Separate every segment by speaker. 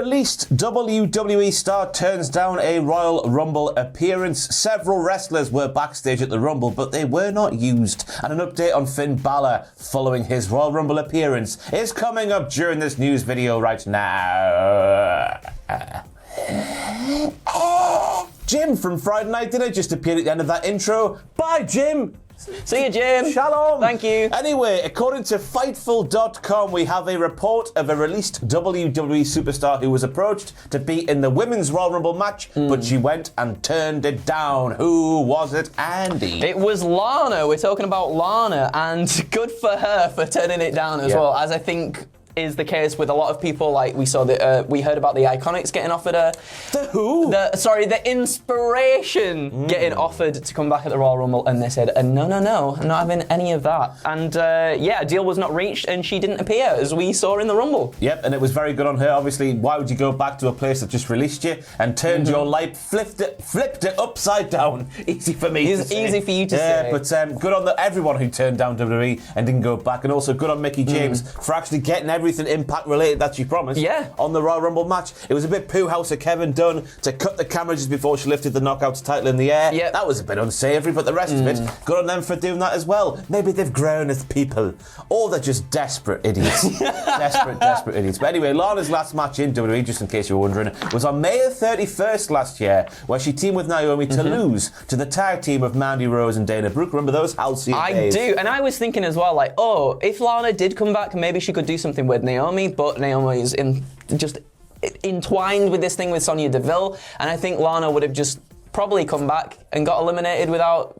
Speaker 1: released WWE star turns down a Royal Rumble appearance. Several wrestlers were backstage at the Rumble, but they were not used. And an update on Finn Balor following his Royal Rumble appearance is coming up during this news video right now. Jim from Friday Night Dinner just appeared at the end of that intro. Bye, Jim.
Speaker 2: See you, Jim.
Speaker 1: Shalom.
Speaker 2: Thank you.
Speaker 1: Anyway, according to Fightful.com, we have a report of a released WWE superstar who was approached to be in the Women's Royal Rumble match, but she went and turned it down. Who was it, Andy?
Speaker 2: It was Lana. We're talking about Lana, and good for her for turning it down as well, as I think is the case with a lot of people. Like we saw that we heard about the Iconics getting offered
Speaker 1: the who?
Speaker 2: The Inspiration getting offered to come back at the Royal Rumble, and they said, no, I'm not having any of that. And a deal was not reached, and she didn't appear, as we saw in the Rumble.
Speaker 1: Yep, and it was very good on her. Obviously, why would you go back to a place that just released you and turned your life, flipped it upside down? Easy for me to say.
Speaker 2: Easy for you to say.
Speaker 1: Yeah, but good on everyone who turned down WWE and didn't go back, and also good on Mickie James for actually getting everything Impact related that she promised on the Royal Rumble match. It was a bit poo house of Kevin Dunn to cut the camera just before she lifted the Knockouts title in the air. Yep. That was a bit unsavoury, but the rest of it, good on them for doing that as well. Maybe they've grown as people, or they're just desperate idiots. desperate idiots. But anyway, Lana's last match in WWE, just in case you were wondering, was on May 31st last year, where she teamed with Naomi to lose to the tag team of Mandy Rose and Dana Brooke. Remember those halcyon days?
Speaker 2: I do, and I was thinking as well, like, if Lana did come back, maybe she could do something with Naomi, but Naomi is just entwined with this thing with Sonya Deville, and I think Lana would have just probably come back and got eliminated without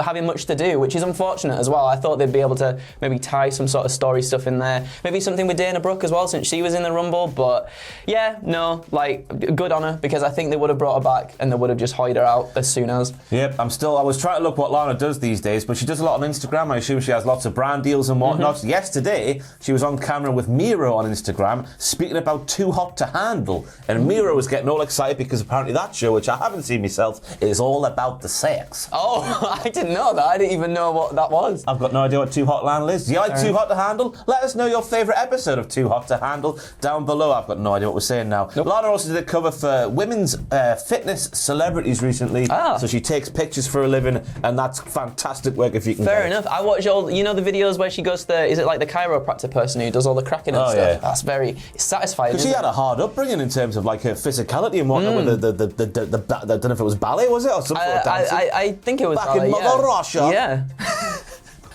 Speaker 2: having much to do, which is unfortunate as well. I thought they'd be able to maybe tie some sort of story stuff in there. Maybe something with Dana Brooke as well, since she was in the Rumble. But good on her, because I think they would have brought her back and they would have just hired her out as soon as.
Speaker 1: Yep, I was trying to look what Lana does these days, but she does a lot on Instagram. I assume she has lots of brand deals and whatnot. Yesterday, she was on camera with Miro on Instagram, speaking about Too Hot to Handle. And Miro was getting all excited because apparently that show, which I haven't seen myself, is all about the sex.
Speaker 2: Oh, I didn't know that. I didn't even know what that was.
Speaker 1: I've got no idea what Too Hot to Handle is. Do you like Too Hot to Handle? Let us know your favourite episode of Too Hot to Handle down below. I've got no idea what we're saying now. Nope. Lana also did a cover for women's fitness celebrities recently. So she takes pictures for a living, and that's fantastic work if you can
Speaker 2: Fair enough. I watch all, the videos where she goes to, is it like the chiropractor person who does all the cracking and stuff? Yeah. That's very satisfying.
Speaker 1: Because she had a hard upbringing in terms of like her physicality and whatnot with the I don't know if it was ballet, was it? Or some sort of dancing?
Speaker 2: I think it was
Speaker 1: back in Mother Russia.
Speaker 2: Yeah.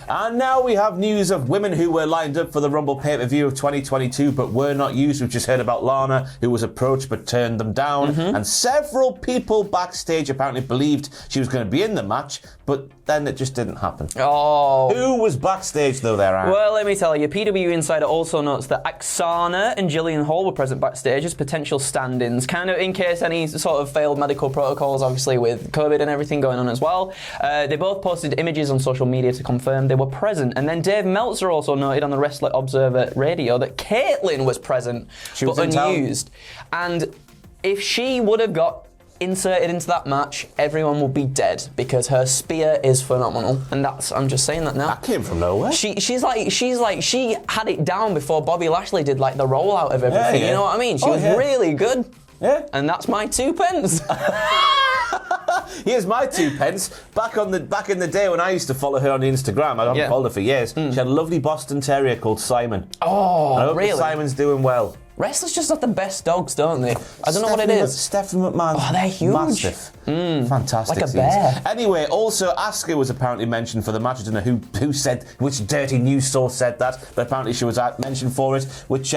Speaker 1: And now we have news of women who were lined up for the Rumble pay-per-view of 2022 but were not used. We've just heard about Lana, who was approached but turned them down. And several people backstage apparently believed she was going to be in the match, but then it just didn't happen.
Speaker 2: Oh.
Speaker 1: Who was backstage, though, there, Aaron?
Speaker 2: Well, let me tell you, PW Insider also notes that Aksana and Jillian Hall were present backstage as potential stand-ins, kind of in case any sort of failed medical protocols, obviously with COVID and everything going on as well. They both posted images on social media to confirm they were present. And then Dave Meltzer also noted on the Wrestler Observer Radio that Caitlyn was present, but unused. And if she would have got inserted into that match, everyone would be dead, because her spear is phenomenal. And I'm just saying that now.
Speaker 1: That came from nowhere.
Speaker 2: She had it down before Bobby Lashley did like the rollout of everything. You know what I mean? She was really good. Yeah. And that's my 2 pence.
Speaker 1: Here's my 2 pence. Back in the day when I used to follow her on Instagram, I haven't followed her for years. She had a lovely Boston Terrier called Simon.
Speaker 2: Oh,
Speaker 1: I hope
Speaker 2: really?
Speaker 1: Simon's doing well.
Speaker 2: Wrestlers just have the best dogs, don't they? I don't know what it is.
Speaker 1: Stephanie McMahon.
Speaker 2: Oh, they're huge.
Speaker 1: Massive. Fantastic.
Speaker 2: Like a bear.
Speaker 1: Anyway, also Asuka was apparently mentioned for the match. I don't know who said, which dirty news source said that, but apparently she was mentioned for it, which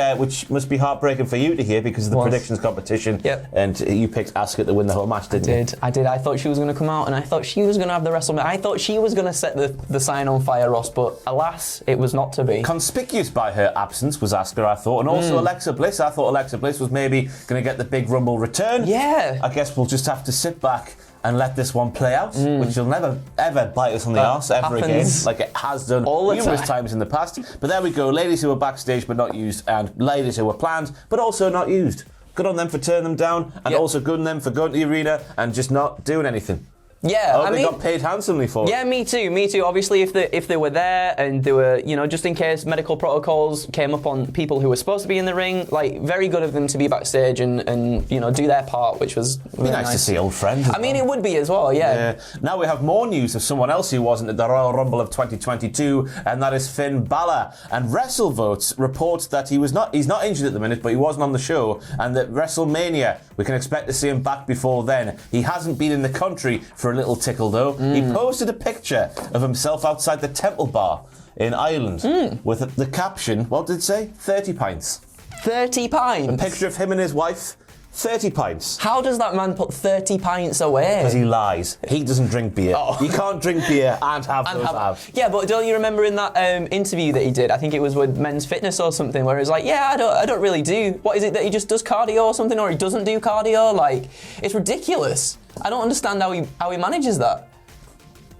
Speaker 1: must be heartbreaking for you to hear because of the predictions competition. Yep. And you picked Asuka to win the whole match, didn't you?
Speaker 2: I did. I thought she was going to come out, and I thought she was going to have the WrestleMania. I thought she was going to set the sign on fire, Ross, but alas, it was not to be.
Speaker 1: Conspicuous by her absence was Asuka, I thought, and also Alexa Bliss. I thought Alexa Bliss was maybe going to get the big Rumble return.
Speaker 2: Yeah.
Speaker 1: I guess we'll just have to sit back and let this one play out, which will never, ever bite us on the arse ever again, like it has done numerous times in the past. But there we go, ladies who were backstage but not used, and ladies who were planned but also not used. Good on them for turning them down, and also good on them for going to the arena and just not doing anything.
Speaker 2: Yeah,
Speaker 1: I mean, got paid handsomely for it.
Speaker 2: Yeah, me too. Obviously, if they were there and they were, just in case medical protocols came up on people who were supposed to be in the ring, like, very good of them to be backstage and do their part, which was really
Speaker 1: nice to see old friends.
Speaker 2: I mean, it would be as well, yeah.
Speaker 1: Now we have more news of someone else who wasn't at the Royal Rumble of 2022, and that is Finn Balor. And WrestleVotes reports that he's not injured at the minute, but he wasn't on the show, and that WrestleMania, we can expect to see him back before then. He hasn't been in the country for a little tickle, though. He posted a picture of himself outside the Temple Bar in Ireland with the caption, what did it say? 30 pints.
Speaker 2: 30 pints?
Speaker 1: A picture of him and his wife. 30 pints.
Speaker 2: How does that man put 30 pints away?
Speaker 1: Because he lies. He doesn't drink beer. You can't drink beer and have those abs.
Speaker 2: Yeah, but don't you remember in that interview that he did, I think it was with Men's Fitness or something, where he's like, yeah, I don't really do. What is it that he just does cardio or something, or he doesn't do cardio? Like, it's ridiculous. I don't understand how he manages that.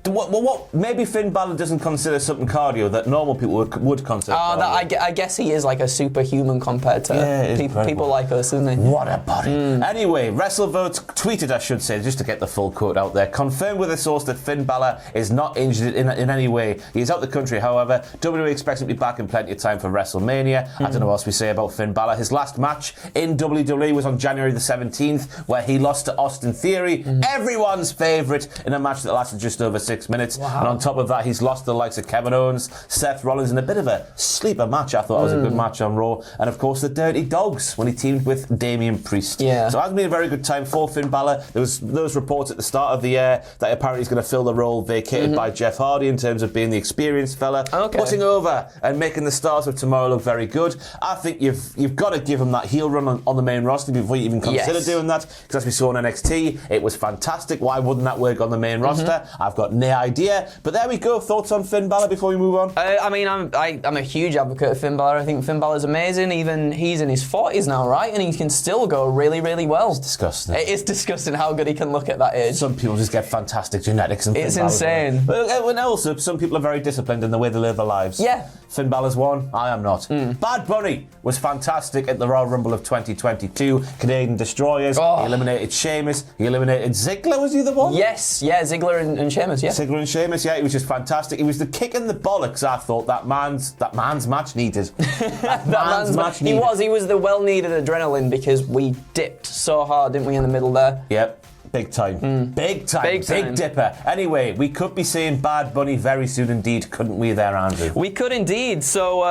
Speaker 1: What? Maybe Finn Balor doesn't consider something cardio that normal people would consider cardio.
Speaker 2: I guess he is like a superhuman compared to people like us, isn't he?
Speaker 1: What a body. Anyway, WrestleVotes tweeted, I should say, just to get the full quote out there, confirmed with a source that Finn Balor is not injured in any way. He is out the country, however. WWE expects him to be back in plenty of time for WrestleMania. I don't know what else we say about Finn Balor. His last match in WWE was on January the 17th, where he lost to Austin Theory, everyone's favourite, in a match that lasted just over 6 minutes.
Speaker 2: Wow.
Speaker 1: And on top of that, he's lost the likes of Kevin Owens, Seth Rollins in a bit of a sleeper match. I thought it was a good match on Raw. And of course, the Dirty Dogs when he teamed with Damian Priest.
Speaker 2: Yeah.
Speaker 1: So it hasn't been a very good time for Finn Balor. There was those reports at the start of the year that apparently he's going to fill the role vacated by Jeff Hardy in terms of being the experienced fella, putting over and making the stars of tomorrow look very good. I think you've got to give him that heel run on the main roster before you even consider doing that. Because as we saw in NXT, it was fantastic. Why wouldn't that work on the main roster? I've got no idea. But there we go. Thoughts on Finn Balor before we move on?
Speaker 2: I mean, I'm a huge advocate of Finn Balor. I think Finn Balor's amazing. Even he's in his 40s now, right? And he can still go really, really well.
Speaker 1: It's disgusting.
Speaker 2: It is disgusting how good he can look at that age.
Speaker 1: Some people just get fantastic genetics. And
Speaker 2: it's insane.
Speaker 1: But also, some people are very disciplined in the way they live their lives.
Speaker 2: Yeah.
Speaker 1: Finn Balor's one. I am not. Bad Bunny was fantastic at the Royal Rumble of 2022. Canadian Destroyers. He eliminated Sheamus. He eliminated Ziggler. Was he the one?
Speaker 2: Yes. Yeah, Ziggler and Sheamus. Yeah.
Speaker 1: Ziggler and Sheamus. Yeah, it was just fantastic. It was the kick in the bollocks I thought that man's match needed. that man's match needed.
Speaker 2: He was the well-needed adrenaline because we dipped so hard, didn't we, in the middle there?
Speaker 1: Yep. Big time. Big dipper. Anyway, we could be seeing Bad Bunny very soon indeed, couldn't we there, Andrew?
Speaker 2: We could indeed. So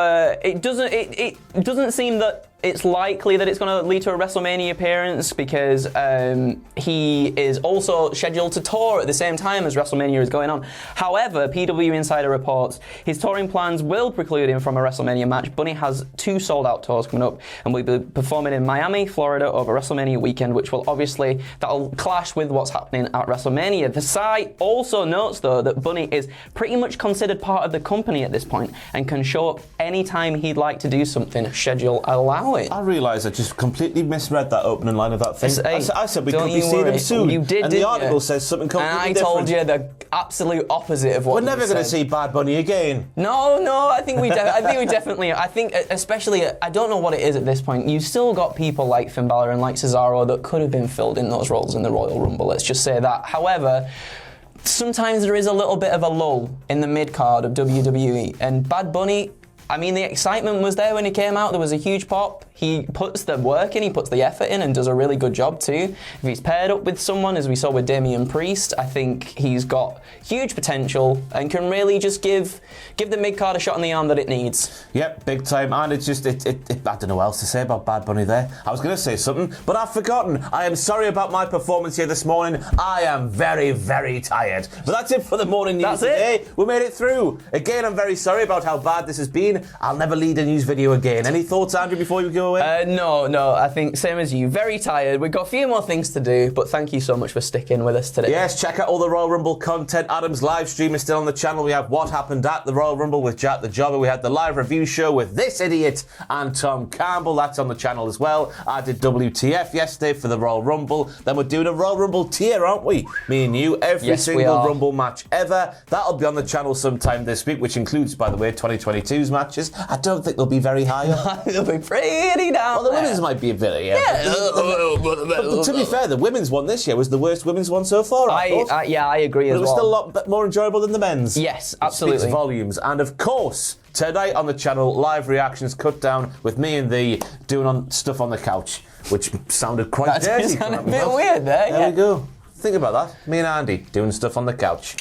Speaker 2: it doesn't seem that it's likely that it's going to lead to a WrestleMania appearance because he is also scheduled to tour at the same time as WrestleMania is going on. However, PW Insider reports his touring plans will preclude him from a WrestleMania match. Bunny has 2 sold-out tours coming up and will be performing in Miami, Florida over WrestleMania weekend, which will obviously, that'll clash with what's happening at WrestleMania. The site also notes, though, that Bunny is pretty much considered part of the company at this point and can show up anytime he'd like to do something, schedule allowing.
Speaker 1: I realised I just completely misread that opening line of that thing. I said we could be seeing him soon.
Speaker 2: You did,
Speaker 1: and the article says something completely different.
Speaker 2: And I told you the absolute opposite of what
Speaker 1: we're never going to see Bad Bunny again.
Speaker 2: No, I think we definitely. I think especially, I don't know what it is at this point. You've still got people like Finn Balor and like Cesaro that could have been filled in those roles in the Royal Rumble. Let's just say that. However, sometimes there is a little bit of a lull in the mid-card of WWE, and Bad Bunny, I mean, the excitement was there when he came out. There was a huge pop. He puts the work in, he puts the effort in, and does a really good job too. If he's paired up with someone, as we saw with Damian Priest, I think he's got huge potential and can really just give the mid-card a shot on the arm that it needs.
Speaker 1: Yep, big time. And it's just, I don't know what else to say about Bad Bunny there. I was going to say something, but I've forgotten. I am sorry about my performance here this morning. I am very, very tired. But that's it for the morning news today. We made it through. Again, I'm very sorry about how bad this has been. I'll never lead a news video again. Any thoughts, Andrew, before you go away?
Speaker 2: No, I think same as you. Very tired. We've got a few more things to do, but thank you so much for sticking with us today.
Speaker 1: Yes, check out all the Royal Rumble content. Adam's live stream is still on the channel. We have What Happened at the Royal Rumble with Jack the Jobber. We had the live review show with this idiot and Tom Campbell. That's on the channel as well. I did WTF yesterday for the Royal Rumble. Then we're doing a Royal Rumble tier, aren't we? Me and you. Every single Rumble match ever. That'll be on the channel sometime this week, which includes, by the way, 2022's match. matches, I don't think they'll be very high up.
Speaker 2: They'll be pretty down.
Speaker 1: Well, the women's might be a bit, but to be fair, the women's one this year was the worst women's one so far. I
Speaker 2: agree as well.
Speaker 1: It was still a lot more enjoyable than the men's.
Speaker 2: Yes, absolutely.
Speaker 1: It speaks volumes. And of course, tonight on the channel, live reactions cut down with me and thee doing stuff on the couch, which sounded quite dirty.
Speaker 2: That sounded a bit weird there.
Speaker 1: There we go. Think about that. Me and Andy doing stuff on the couch.